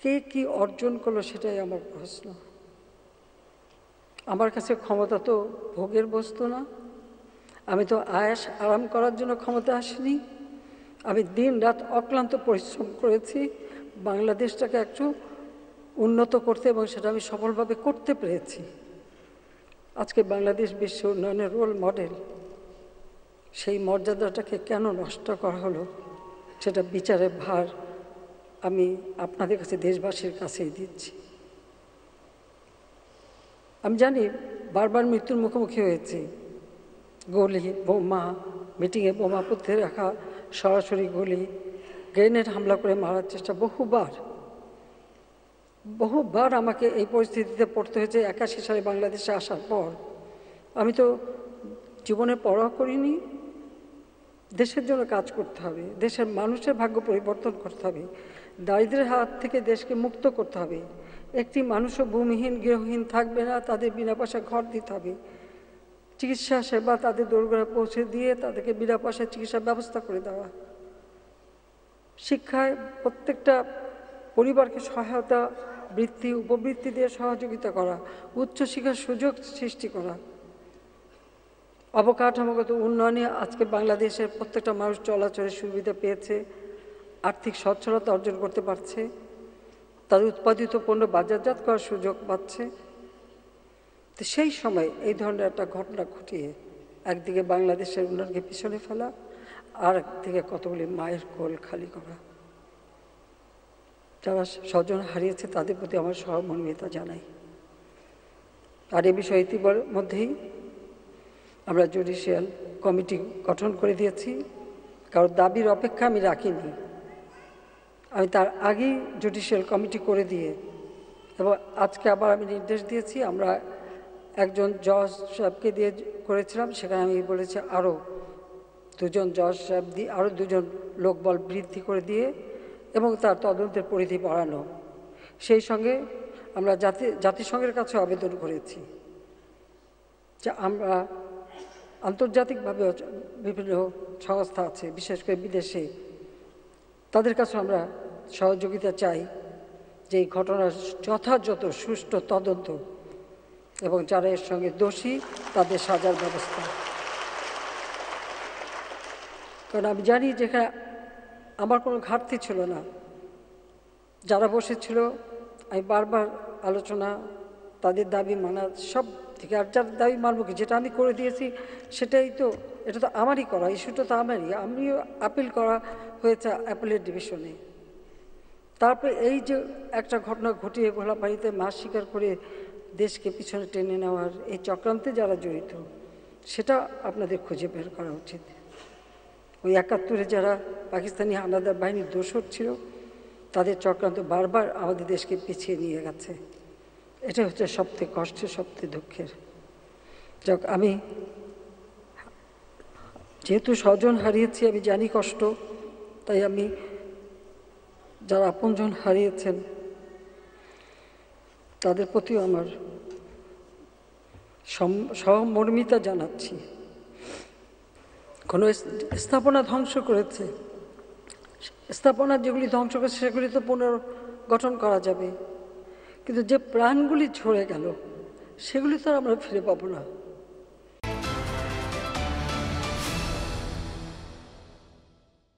কে কি অর্জন করলো সেটাই আমার প্রশ্ন। আমার কাছে ক্ষমতা তো ভোগের বস্তু না, আমি তো আয়াস আরাম করার জন্য ক্ষমতা আসিনি। আমি দিন রাত অক্লান্ত পরিশ্রম করেছি বাংলাদেশটাকে একটু উন্নত করতে, এবং সেটা আমি সফলভাবে করতে পেরেছি। আজকে বাংলাদেশ বিশ্ব উন্নয়নের রোল মডেল, সেই মর্যাদাটাকে কেন নষ্ট করা হলো সেটা বিচারের ভার আমি আপনাদের কাছে, দেশবাসীর কাছেই দিচ্ছি। আমি জানি বারবার মৃত্যুর মুখোমুখি হয়েছি, গুলি, বোমা, মিটিংয়ে বোমা পুঁতে রাখা, সরাসরি গুলি, গ্রেনেড হামলা করে মারার চেষ্টা, বহুবার আমাকে এই পরিস্থিতিতে পড়তে হয়েছে 81 সালে বাংলাদেশে আসার পর। আমি তো জীবনে পরোয়া করিনি। দেশের জন্য কাজ করতে হবে, দেশের মানুষের ভাগ্য পরিবর্তন করতে হবে, দারিদ্র্যের হাত থেকে দেশকে মুক্ত করতে হবে। একটি মানুষও ভূমিহীন গৃহহীন থাকবে না, তাদের বিনা পয়সায় ঘর দিতে হবে, চিকিৎসা সেবা তাদের দোরগোড়ায় পৌঁছে দিয়ে তাদেরকে বিনা পয়সায় চিকিৎসার ব্যবস্থা করে দেওয়া, শিক্ষায় প্রত্যেকটা পরিবারকে সহায়তা, বৃত্তি, উপবৃত্তি দিয়ে সহযোগিতা করা, উচ্চশিক্ষার সুযোগ সৃষ্টি করা, অবকাঠামোগত উন্নয়নে আজকে বাংলাদেশের প্রত্যেকটা মানুষ চলাচলের সুবিধা পেয়েছে, আর্থিক সচ্ছলতা অর্জন করতে পারছে, তাদের উৎপাদিত পণ্য বাজারজাত করার সুযোগ পাচ্ছে। তো সেই সময় এই ধরনের একটা ঘটনা ঘটিয়ে একদিকে বাংলাদেশের উন্নয়নকে পিছনে ফেলা, আর একদিকে কতগুলি মায়ের কোল খালি করা। যারা স্বজন হারিয়েছে তাদের প্রতি আমার সহমর্মিতা জানাই। আর এ বিষয়ে ইতিমধ্যেই আমরা জুডিশিয়াল কমিটি গঠন করে দিয়েছি, কারণ দাবির অপেক্ষা আমি রাখিনি। আমি তার আগেই জুডিশিয়াল কমিটি করে দিয়ে, এবং আজকে আবার আমি নির্দেশ দিয়েছি, আমরা একজন জজ সাহেবকে দিয়ে করেছিলাম, সেখানে আমি বলেছি আরও 2 জন জজ সাহেব দিয়ে, আরও 2 জন লোকবল বৃদ্ধি করে দিয়ে, এবং তার তদন্তের পরিধি বাড়ানো। সেই সঙ্গে আমরা জাতিসংঘের কাছে আবেদন করেছি যে আমরা আন্তর্জাতিকভাবে বিভিন্ন সংস্থা আছে, বিশেষ করে বিদেশে, তাদের কাছে আমরা সহযোগিতা চাই যে এই ঘটনার যথাযথ সুষ্ঠু তদন্ত এবং যারা এর সঙ্গে দোষী তাদের সাজার ব্যবস্থা। কারণ আমি জানি যেখানে আমার কোনো ঘাটতি ছিল না, যারা বসেছিল আমি বারবার আলোচনা, তাদের দাবি মানা সব থেকে, আর যার দাবি মানব কি, যেটা আমি করে দিয়েছি সেটাই তো, এটা তো আমারই করা, ইস্যুটা তো আমারই, আমিও আপিল করা হয়েছে অ্যাপেলের ডিভিশনে। তারপরে এই যে একটা ঘটনা ঘটিয়ে ঘোলাপাড়িতে মাছ শিকার করে দেশকে পিছনে টেনে নেওয়ার এই চক্রান্তে যারা জড়িত, সেটা আপনাদের খুঁজে বের করা উচিত। ওই 71-এ যারা পাকিস্তানি হানাদার বাহিনীর দোসর ছিল, তাদের চক্রান্ত বারবার আমাদের দেশকে পিছিয়ে নিয়ে গেছে। এটা হচ্ছে সবথেকে কষ্টের, সবথেকে দুঃখের। যাক, আমি যেহেতু স্বজন হারিয়েছি, আমি জানি কষ্ট, তাই আমি যারা আপনজন হারিয়েছেন তাদের প্রতিও আমার সহমর্মিতা জানাচ্ছি। কোনো স্থাপনা ধ্বংস করেছে, স্থাপনা যেগুলি ধ্বংস করেছে সেগুলি তো পুনর্গঠন করা যাবে, কিন্তু যে প্রাণগুলি ঝরে গেল সেগুলি তো আমরা ফিরে পাবো না।